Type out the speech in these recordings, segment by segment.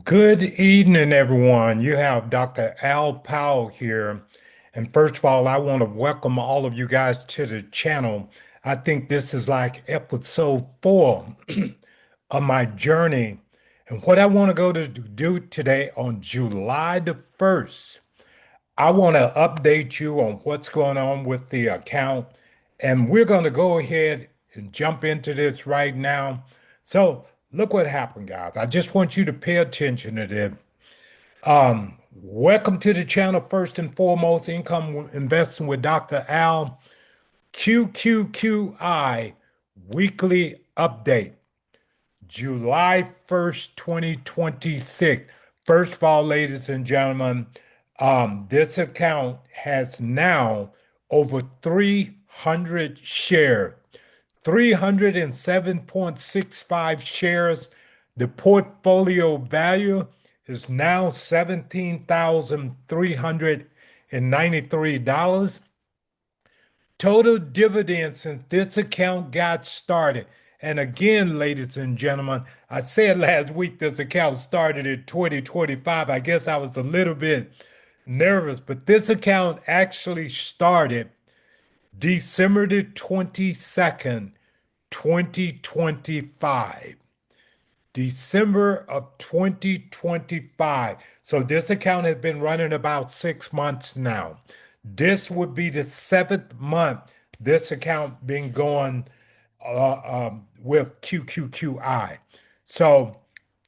Good evening, everyone. You have Dr. Al Powell here. And first of all, I want to welcome all of you guys to the channel. I think this is like episode 4 of my journey. And what I want to go to do today on July the 1st, I want to update you on what's going on with the account. And we're going to go ahead and jump into this right now. So, look what happened, guys. I just want you to pay attention to this. Welcome to the channel, first and foremost, Income Investing with Dr. Al, QQQI Weekly Update. July 1st, 2026. First of all, ladies and gentlemen, this account has now over 300 shares, 307.65 shares. The portfolio value is now $17,393. Total dividends since this account got started. And again, ladies and gentlemen, I said last week this account started in 2025. I guess I was a little bit nervous, but this account actually started December the 22nd, 2025. December of 2025. So this account has been running about 6 months now. This would be the seventh month this account been going with QQQI. So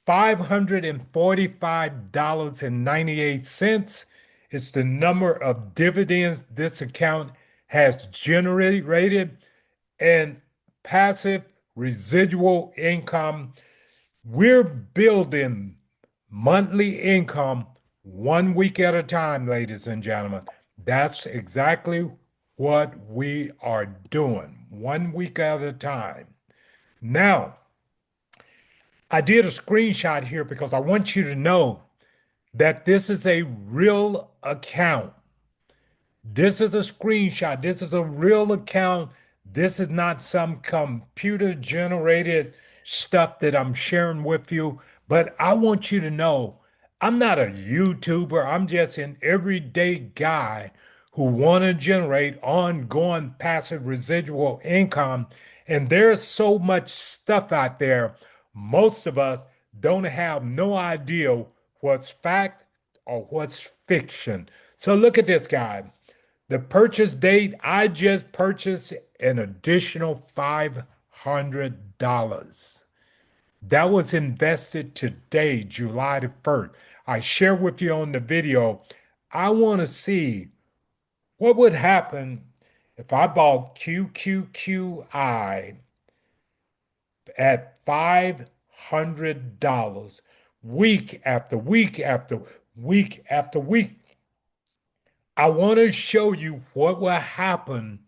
$545.98 is the number of dividends this account has generated, and passive residual income. We're building monthly income 1 week at a time, ladies and gentlemen. That's exactly what we are doing, 1 week at a time. Now, I did a screenshot here because I want you to know that this is a real account. This is a screenshot. This is a real account. This is not some computer generated stuff that I'm sharing with you. But I want you to know I'm not a YouTuber. I'm just an everyday guy who want to generate ongoing passive residual income. And there's so much stuff out there. Most of us don't have no idea what's fact or what's fiction. So look at this guy. The purchase date, I just purchased an additional $500. That was invested today, July the 1st. I share with you on the video. I want to see what would happen if I bought QQQI at $500 week after week after week after week. I want to show you what will happen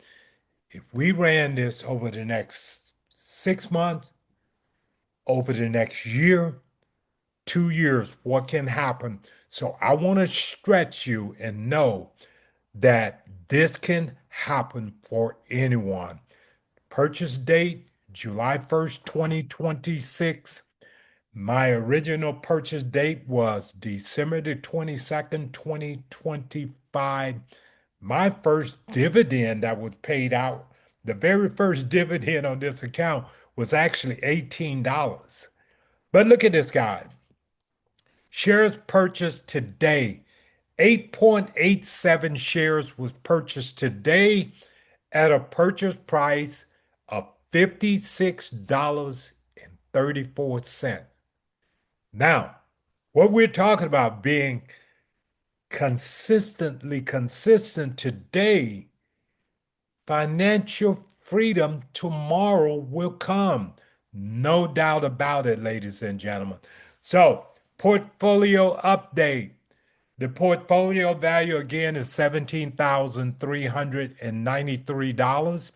if we ran this over the next 6 months, over the next year, 2 years, what can happen. So I want to stretch you and know that this can happen for anyone. Purchase date, July 1st, 2026. My original purchase date was December the 22nd, 2025. My first dividend that was paid out, the very first dividend on this account was actually $18. But look at this guy. Shares purchased today. 8.87 shares was purchased today at a purchase price of $56.34. Now, what we're talking about being consistently consistent today, financial freedom tomorrow will come. No doubt about it, ladies and gentlemen. So, portfolio update. The portfolio value again is $17,393.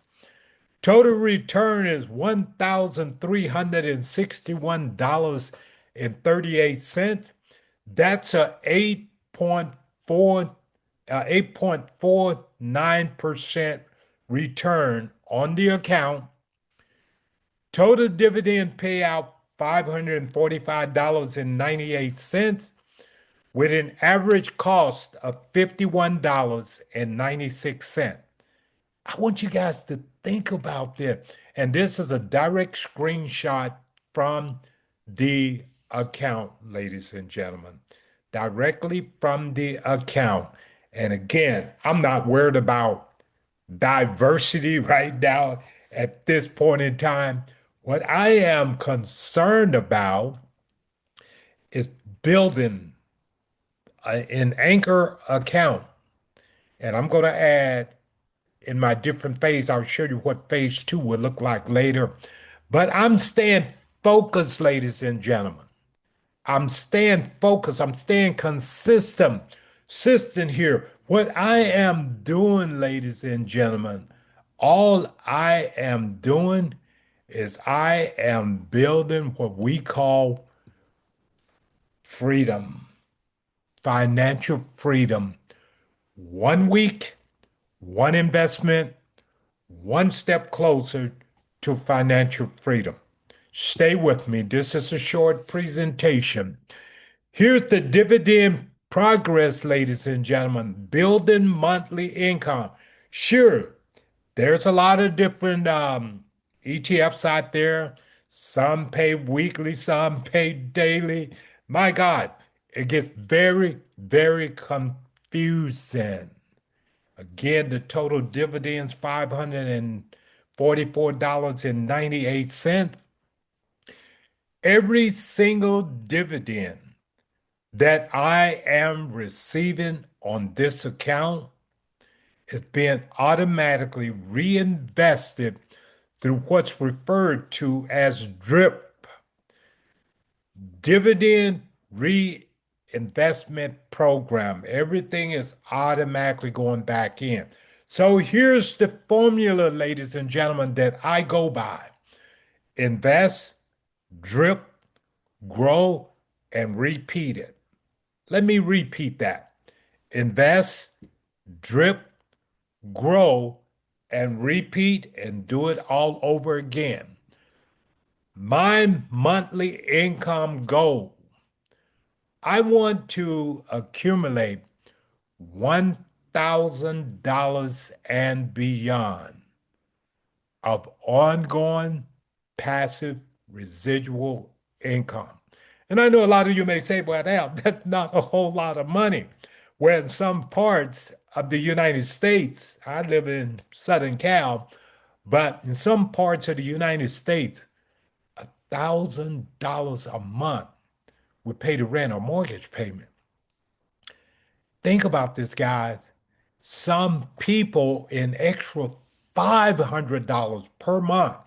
Total return is $1,361.38. That's a 8.49% return on the account. Total dividend payout $545.98 with an average cost of $51.96. I want you guys to think about this. And this is a direct screenshot from the account, ladies and gentlemen, directly from the account. And again, I'm not worried about diversity right now at this point in time. What I am concerned about is building an anchor account. And I'm going to add in my different phase, I'll show you what phase two will look like later. But I'm staying focused, ladies and gentlemen. I'm staying focused. I'm staying consistent here. What I am doing, ladies and gentlemen, all I am doing is I am building what we call freedom, financial freedom. 1 week, one investment, one step closer to financial freedom. Stay with me. This is a short presentation. Here's the dividend progress, ladies and gentlemen. Building monthly income. Sure, there's a lot of different ETFs out there. Some pay weekly, some pay daily. My God, it gets very, very confusing. Again, the total dividends $544.98. Every single dividend that I am receiving on this account is being automatically reinvested through what's referred to as DRIP, Dividend Reinvestment Program. Everything is automatically going back in. So here's the formula, ladies and gentlemen, that I go by. Invest, drip, grow, and repeat it. Let me repeat that. Invest, drip, grow, and repeat, and do it all over again. My monthly income goal, I want to accumulate $1,000 and beyond of ongoing passive residual income. And I know a lot of you may say, well, that's not a whole lot of money. Where in some parts of the United States, I live in Southern Cal, but in some parts of the United States, $1,000 a month would pay the rent or mortgage payment. Think about this, guys. Some people in extra $500 per month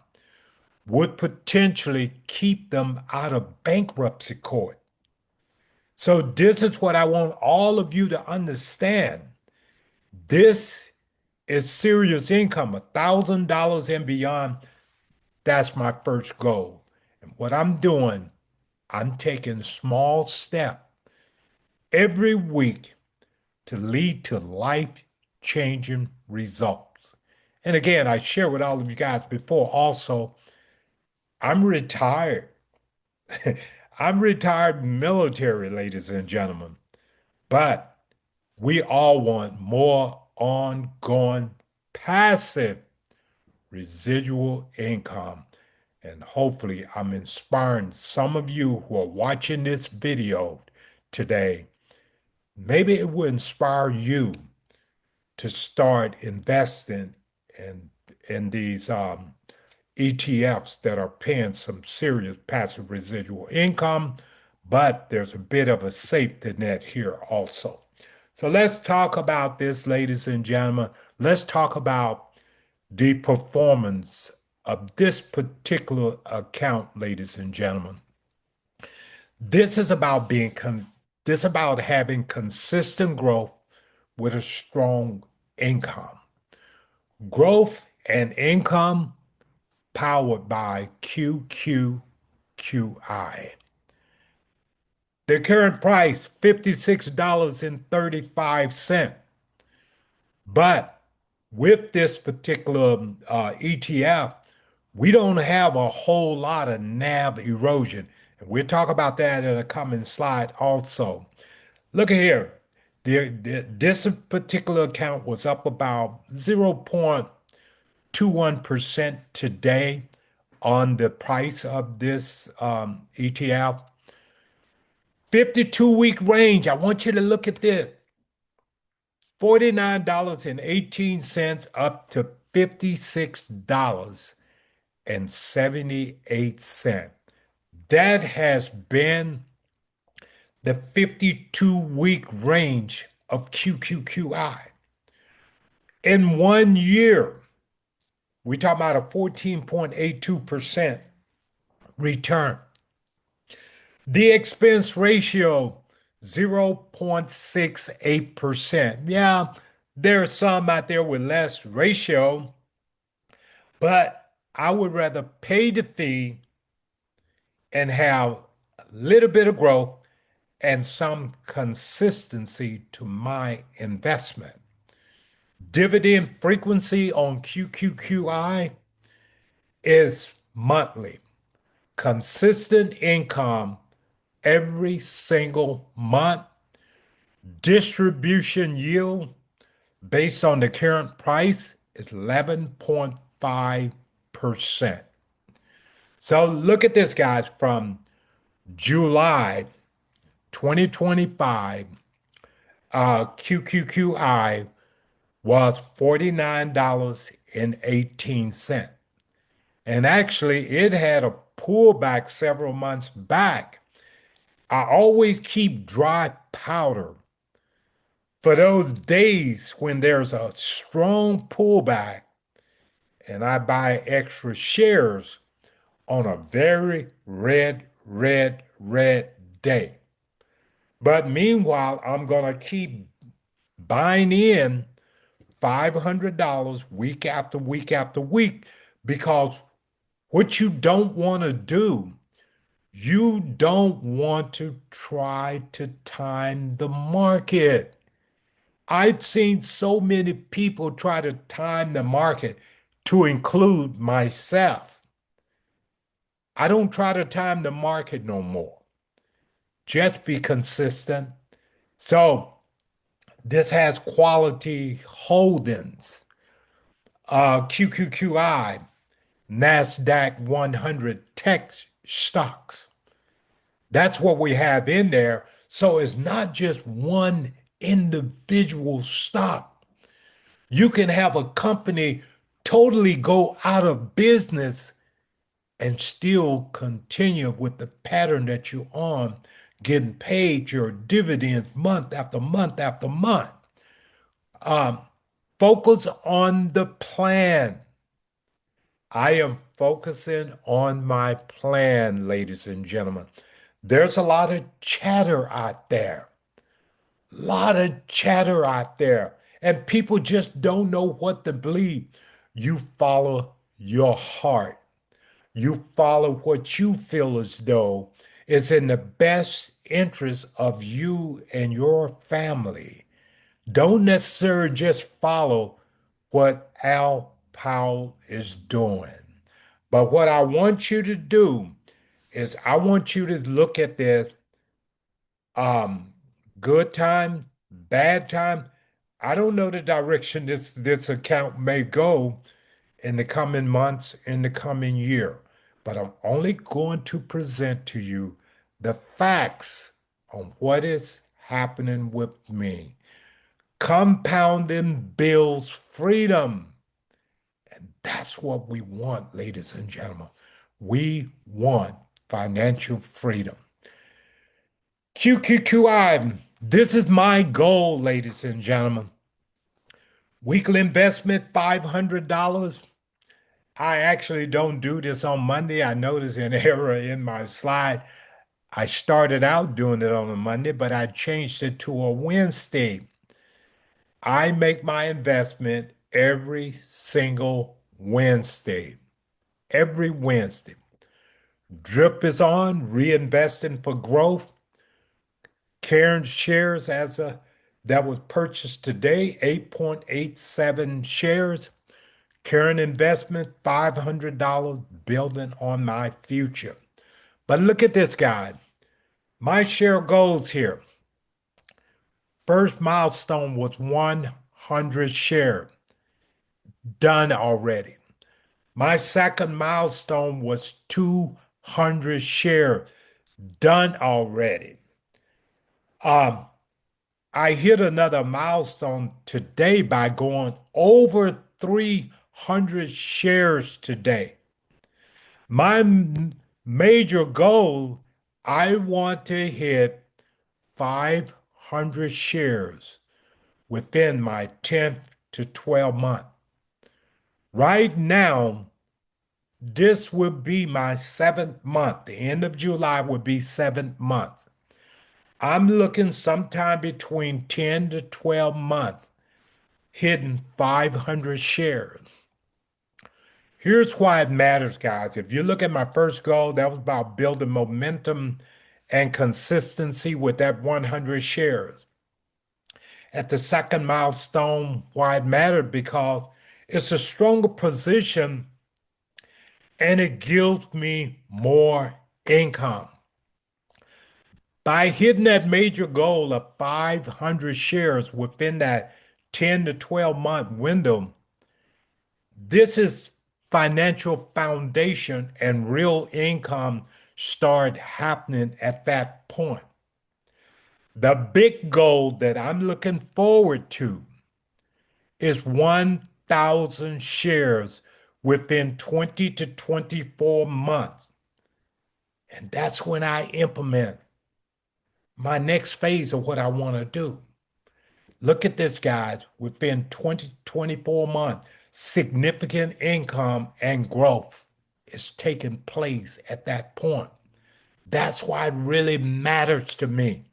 would potentially keep them out of bankruptcy court. So this is what I want all of you to understand. This is serious income, $1,000 and beyond. That's my first goal. And what I'm doing, I'm taking small steps every week to lead to life-changing results. And again, I share with all of you guys before also, I'm retired. I'm retired military, ladies and gentlemen. But we all want more ongoing passive residual income. And hopefully, I'm inspiring some of you who are watching this video today. Maybe it will inspire you to start investing in these ETFs that are paying some serious passive residual income, but there's a bit of a safety net here also. So let's talk about this, ladies and gentlemen. Let's talk about the performance of this particular account, ladies and gentlemen. This is about this is about having consistent growth with a strong income. Growth and income powered by QQQI. The current price, $56.35. But with this particular ETF, we don't have a whole lot of NAV erosion. And we'll talk about that in a coming slide also. Look at here. This particular account was up about 0.21% today on the price of this ETF. 52-week range. I want you to look at this. $49.18 up to $56.78. That has been the 52-week range of QQQI. In 1 year, we talk about a 14.82% return. The expense ratio, 0.68%. Yeah, there are some out there with less ratio, but I would rather pay the fee and have a little bit of growth and some consistency to my investment. Dividend frequency on QQQI is monthly. Consistent income every single month. Distribution yield based on the current price is 11.5%. So look at this, guys, from July 2025, QQQI was $49.18. And actually, it had a pullback several months back. I always keep dry powder for those days when there's a strong pullback and I buy extra shares on a very red day. But meanwhile, I'm going to keep buying in $500 week after week after week because what you don't want to do, you don't want to try to time the market. I've seen so many people try to time the market to include myself. I don't try to time the market no more. Just be consistent. So this has quality holdings. QQQI, NASDAQ 100 tech stocks. That's what we have in there. So it's not just one individual stock. You can have a company totally go out of business and still continue with the pattern that you're on, getting paid your dividends month after month after month. Um, Focus on the plan. I am focusing on my plan, ladies and gentlemen. There's a lot of chatter out there. Lot of chatter out there. And people just don't know what to believe. You follow your heart. You follow what you feel as though is in the best interest of you and your family. Don't necessarily just follow what Al Powell is doing. But what I want you to do is I want you to look at this um good time, bad time. I don't know the direction this account may go in the coming months, in the coming year, but I'm only going to present to you the facts on what is happening with me. Compounding builds freedom. And that's what we want, ladies and gentlemen. We want financial freedom. QQQI, this is my goal, ladies and gentlemen. Weekly investment, $500. I actually don't do this on Monday. I noticed an error in my slide. I started out doing it on a Monday, but I changed it to a Wednesday. I make my investment every single Wednesday. Every Wednesday. Drip is on, reinvesting for growth. Karen shares as a that was purchased today, 8.87 shares. Current investment, $500 building on my future. But look at this, guy. My share goals here. First milestone was 100 shares done already. My second milestone was 200 shares done already. Um, I hit another milestone today by going over 300 shares today. My major goal, I want to hit 500 shares within my 10 to 12 month. Right now, this will be my seventh month. The end of July would be seventh month. I'm looking sometime between 10 to 12 months, hitting 500 shares. Here's why it matters, guys. If you look at my first goal, that was about building momentum and consistency with that 100 shares. At the second milestone, why it mattered because it's a stronger position and it gives me more income. By hitting that major goal of 500 shares within that 10 to 12 month window, this is financial foundation and real income start happening at that point. The big goal that I'm looking forward to is 1,000 shares within 20 to 24 months. And that's when I implement my next phase of what I want to do. Look at this, guys. Within 20 to 24 months, significant income and growth is taking place at that point. That's why it really matters to me.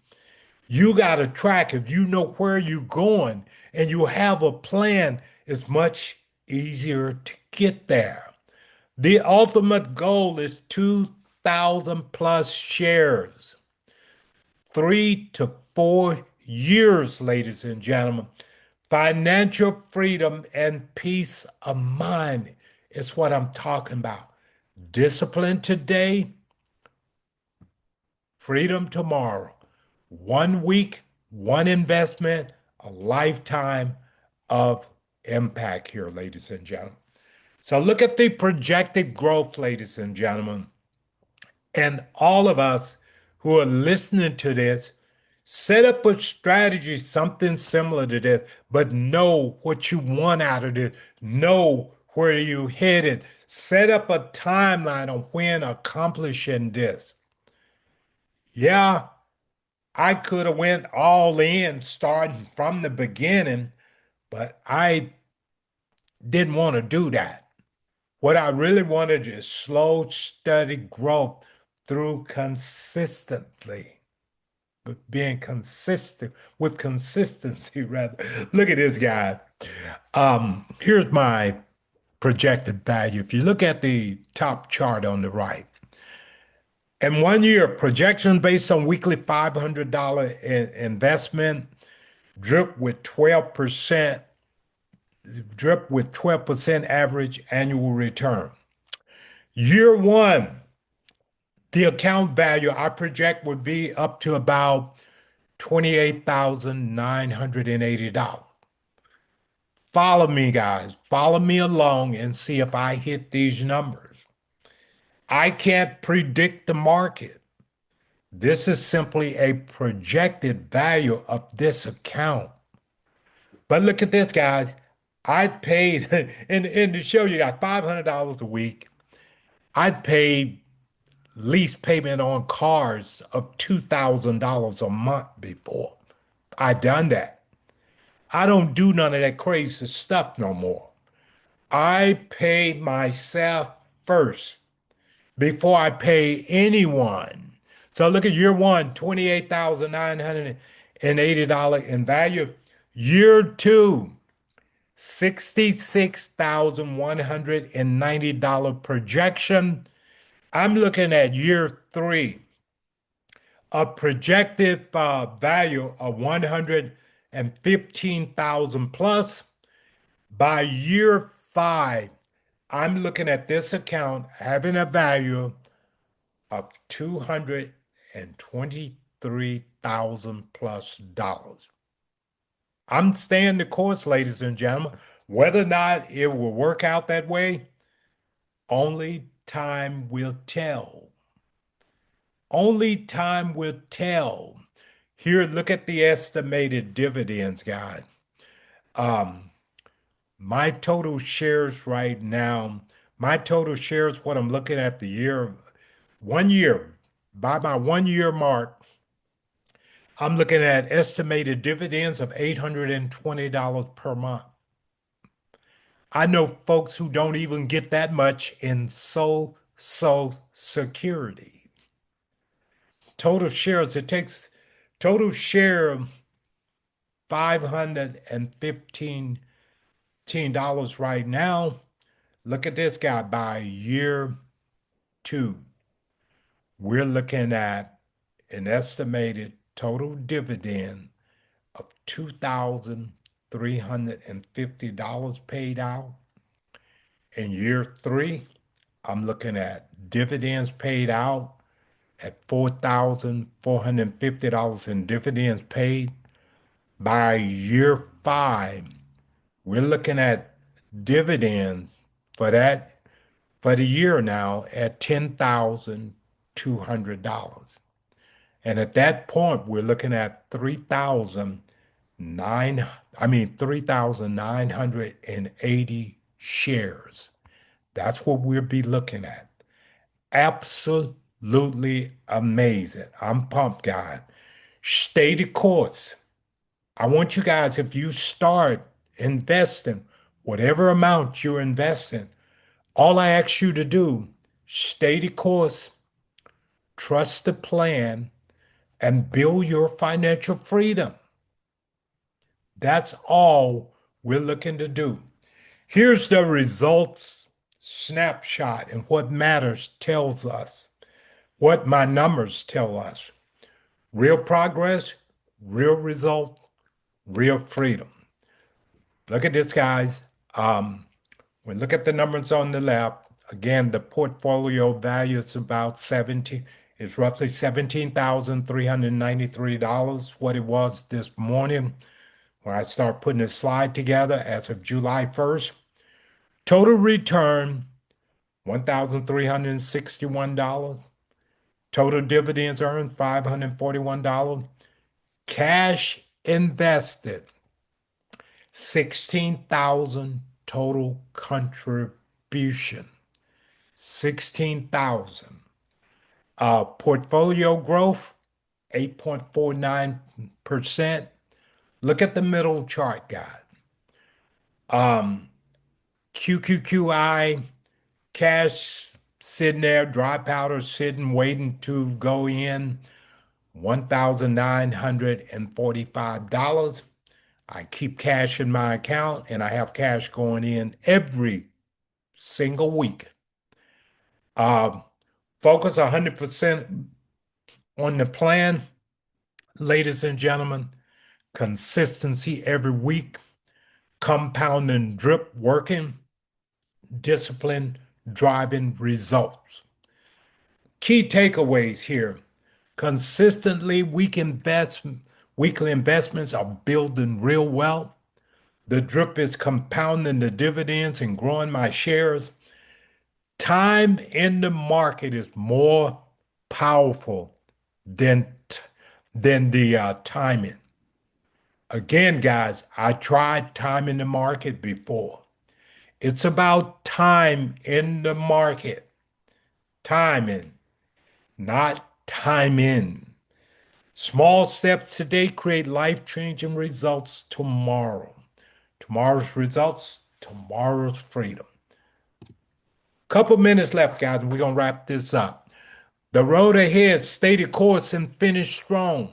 You got to track. If you know where you're going and you have a plan, it's much easier to get there. The ultimate goal is 2,000 plus shares, 3 to 4 years, ladies and gentlemen. Financial freedom and peace of mind is what I'm talking about. Discipline today, freedom tomorrow. 1 week, one investment, a lifetime of impact here, ladies and gentlemen. So look at the projected growth, ladies and gentlemen. And all of us who are listening to this, set up a strategy, something similar to this, but know what you want out of it. Know where you headed. Set up a timeline on when accomplishing this. Yeah, I could have went all in starting from the beginning, but I didn't want to do that. What I really wanted is slow, steady growth through consistently, but being consistent with consistency rather. Look at this guy. Here's my projected value. If you look at the top chart on the right, in 1 year, projection based on weekly $500 investment, drip with 12%, drip with 12% average annual return. Year one, the account value I project would be up to about $28,980. Follow me, guys. Follow me along and see if I hit these numbers. I can't predict the market. This is simply a projected value of this account. But look at this, guys. I paid, in the show, you got $500 a week. I paid lease payment on cars of $2,000 a month before. I done that. I don't do none of that crazy stuff no more. I pay myself first before I pay anyone. So look at year one, $28,980 in value. Year two, $66,190 projection. I'm looking at year three, a projected value of 115,000 plus. By year 5, I'm looking at this account having a value of 223,000 plus dollars. I'm staying the course, ladies and gentlemen. Whether or not it will work out that way, only time will tell. Only time will tell. Here, look at the estimated dividends, guys. Um, my total shares right now, my total shares, what I'm looking at the year, 1 year, by my 1 year mark, I'm looking at estimated dividends of $820 per month. I know folks who don't even get that much in Social Security. Total shares, it takes total share $515 right now. Look at this guy by year 2. We're looking at an estimated total dividend of $2,350 paid out. In year 3, I'm looking at dividends paid out at $4,450 in dividends paid. By year 5, we're looking at dividends for that for the year now at $10,200. And at that point, we're looking at 3,980 shares. That's what we'll be looking at. Absolutely amazing. I'm pumped, guys. Stay the course. I want you guys, if you start investing, whatever amount you're investing, all I ask you to do, stay the course, trust the plan, and build your financial freedom. That's all we're looking to do. Here's the results snapshot and what matters tells us, what my numbers tell us. Real progress, real result, real freedom. Look at this, guys. We look at the numbers on the left. Again, the portfolio value is about 70, it's roughly $17,393, what it was this morning when I start putting this slide together as of July 1st. Total return, $1,361. Total dividends earned, $541. Cash invested, 16,000 total contribution. 16,000. Portfolio growth, 8.49%. Look at the middle chart, guys. QQQI, cash sitting there, dry powder sitting, waiting to go in, $1,945. I keep cash in my account and I have cash going in every single week. Focus 100% on the plan, ladies and gentlemen. Consistency every week, compound and drip working, discipline driving results. Key takeaways here. Consistently weekly investments are building real wealth. The drip is compounding the dividends and growing my shares. Time in the market is more powerful than the timing. Again, guys, I tried time in the market before. It's about time in the market. Timing, not timing. Small steps today create life-changing results tomorrow. Tomorrow's results, tomorrow's freedom. Couple minutes left, guys, and we're going to wrap this up. The road ahead, stay the course and finish strong.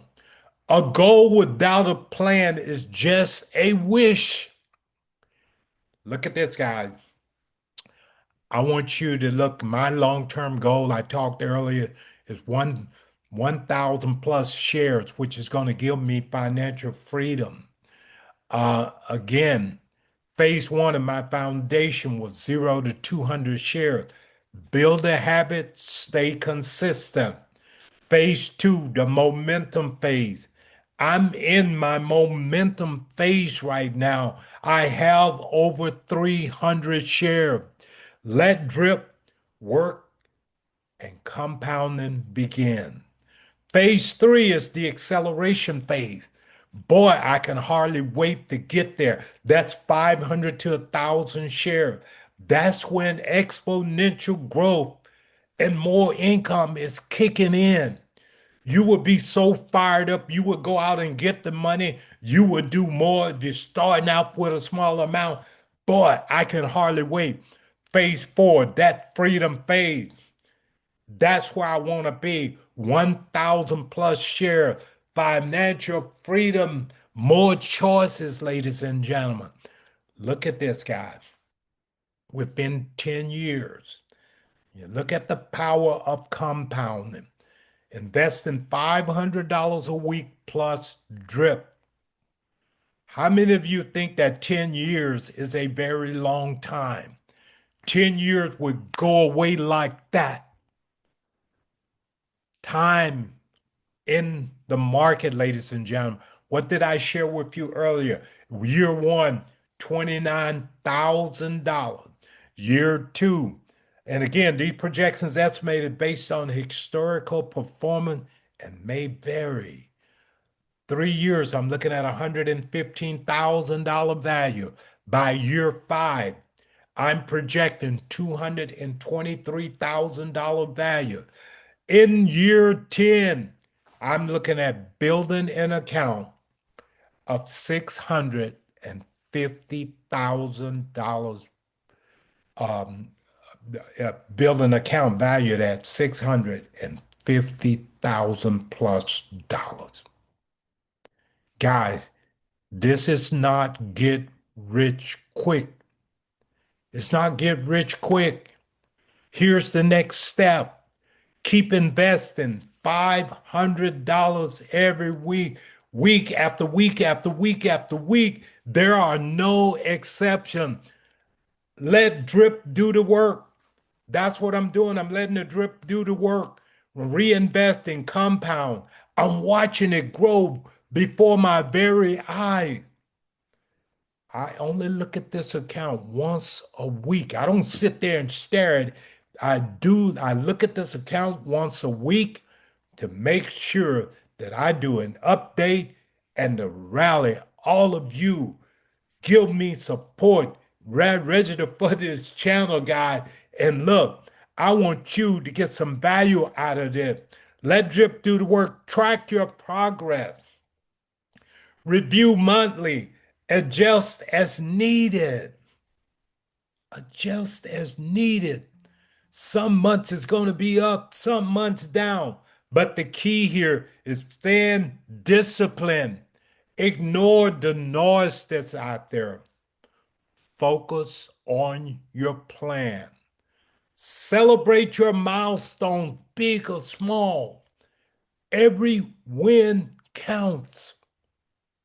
A goal without a plan is just a wish. Look at this, guys. I want you to look, my long-term goal, I talked earlier, is 1,000 plus shares, which is going to give me financial freedom. Again, Phase one of my foundation was 0 to 200 shares. Build a habit, stay consistent. Phase two, the momentum phase. I'm in my momentum phase right now. I have over 300 shares. Let drip work and compounding begin. Phase three is the acceleration phase. Boy, I can hardly wait to get there. That's 500 to 1,000 shares. That's when exponential growth and more income is kicking in. You would be so fired up, you would go out and get the money. You would do more if you're starting out with a small amount. Boy, I can hardly wait. Phase four, that freedom phase. That's where I want to be. 1,000 plus share, financial freedom, more choices, ladies and gentlemen. Look at this, guys. Within 10 years, you look at the power of compounding. Investing $500 a week plus drip. How many of you think that 10 years is a very long time? 10 years would go away like that. Time in the market, ladies and gentlemen. What did I share with you earlier? Year one, $29,000. Year two, and again, these projections estimated based on historical performance and may vary. 3 years, I'm looking at $115,000 value. By year five, I'm projecting $223,000 value. In year 10, I'm looking at building an account of $650,000, build an account valued at 650,000 plus dollars. Guys, this is not get rich quick. It's not get rich quick. Here's the next step. Keep investing $500 every week, week after week after week after week. There are no exceptions. Let drip do the work. That's what I'm doing. I'm letting the drip do the work. Reinvesting, compound. I'm watching it grow before my very eyes. I only look at this account once a week. I don't sit there and stare at it. I look at this account once a week to make sure that I do an update and to rally all of you. Give me support. Register for this channel, guy. And look, I want you to get some value out of this. Let Drip do the work. Track your progress. Review monthly. Adjust as needed. Adjust as needed. Some months it's going to be up, some months down. But the key here is staying disciplined. Ignore the noise that's out there. Focus on your plan. Celebrate your milestones, big or small. Every win counts.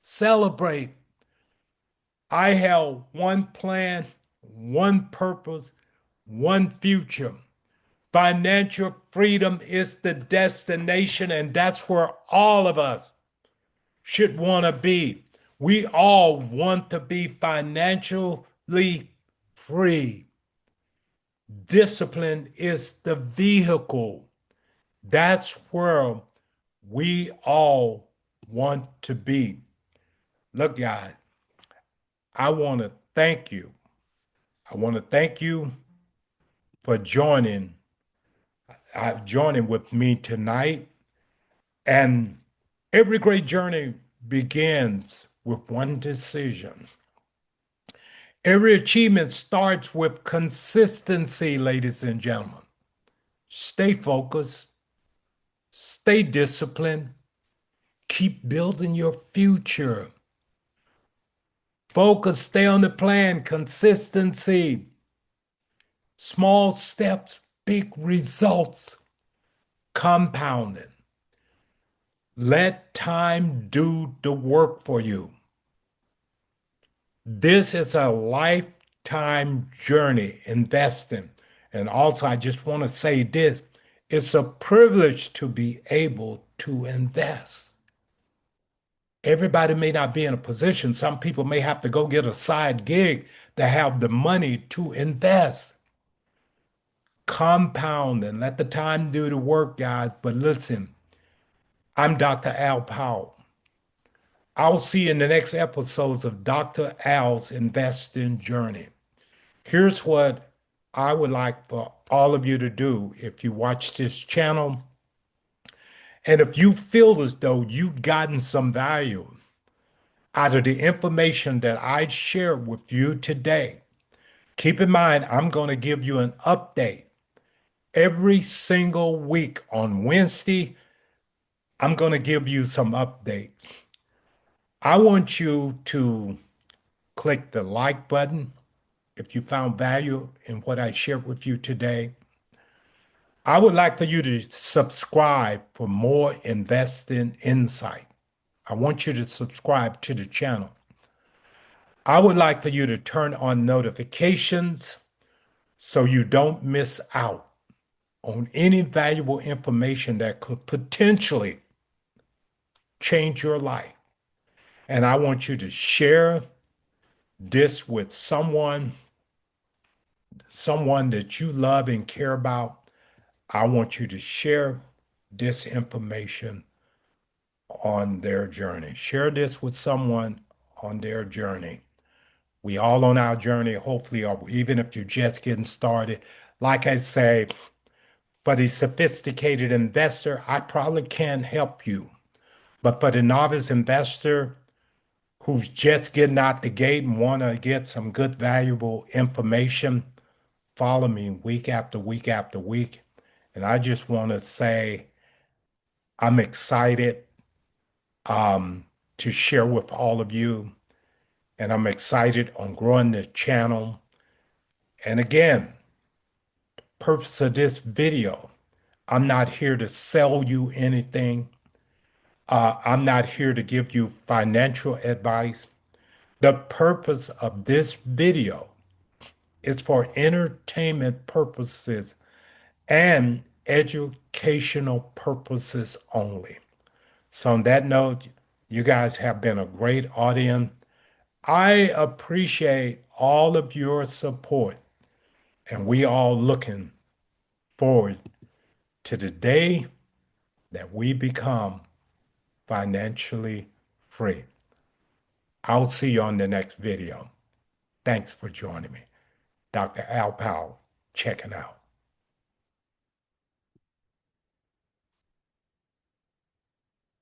Celebrate. I have one plan, one purpose, one future. Financial freedom is the destination, and that's where all of us should want to be. We all want to be financially free. Discipline is the vehicle. That's where we all want to be. Look, guys, I want to thank you. I want to thank you for joining with me tonight. And every great journey begins with one decision. Every achievement starts with consistency, ladies and gentlemen. Stay focused, stay disciplined, keep building your future. Focus, stay on the plan, consistency, small steps, big results, compounding. Let time do the work for you. This is a lifetime journey investing. And also, I just want to say this, it's a privilege to be able to invest. Everybody may not be in a position. Some people may have to go get a side gig to have the money to invest. Compound and let the time do the work, guys. But listen, I'm Dr. Al Powell. I'll see you in the next episodes of Dr. Al's Investing Journey. Here's what I would like for all of you to do if you watch this channel. And if you feel as though you've gotten some value out of the information that I shared with you today, keep in mind, I'm going to give you an update every single week on Wednesday. I'm going to give you some updates. I want you to click the like button if you found value in what I shared with you today. I would like for you to subscribe for more investing insight. I want you to subscribe to the channel. I would like for you to turn on notifications so you don't miss out on any valuable information that could potentially change your life. And I want you to share this with someone that you love and care about. I want you to share this information on their journey. Share this with someone on their journey. We all on our journey, hopefully, or even if you're just getting started. Like I say, for the sophisticated investor, I probably can help you. But for the novice investor who's just getting out the gate and want to get some good, valuable information, follow me week after week after week. And I just want to say I'm excited to share with all of you. And I'm excited on growing the channel. And again, purpose of this video, I'm not here to sell you anything. I'm not here to give you financial advice. The purpose of this video is for entertainment purposes and educational purposes only. So on that note, you guys have been a great audience. I appreciate all of your support, and we all looking forward to the day that we become financially free. I'll see you on the next video. Thanks for joining me. Dr. Al Powell, checking out.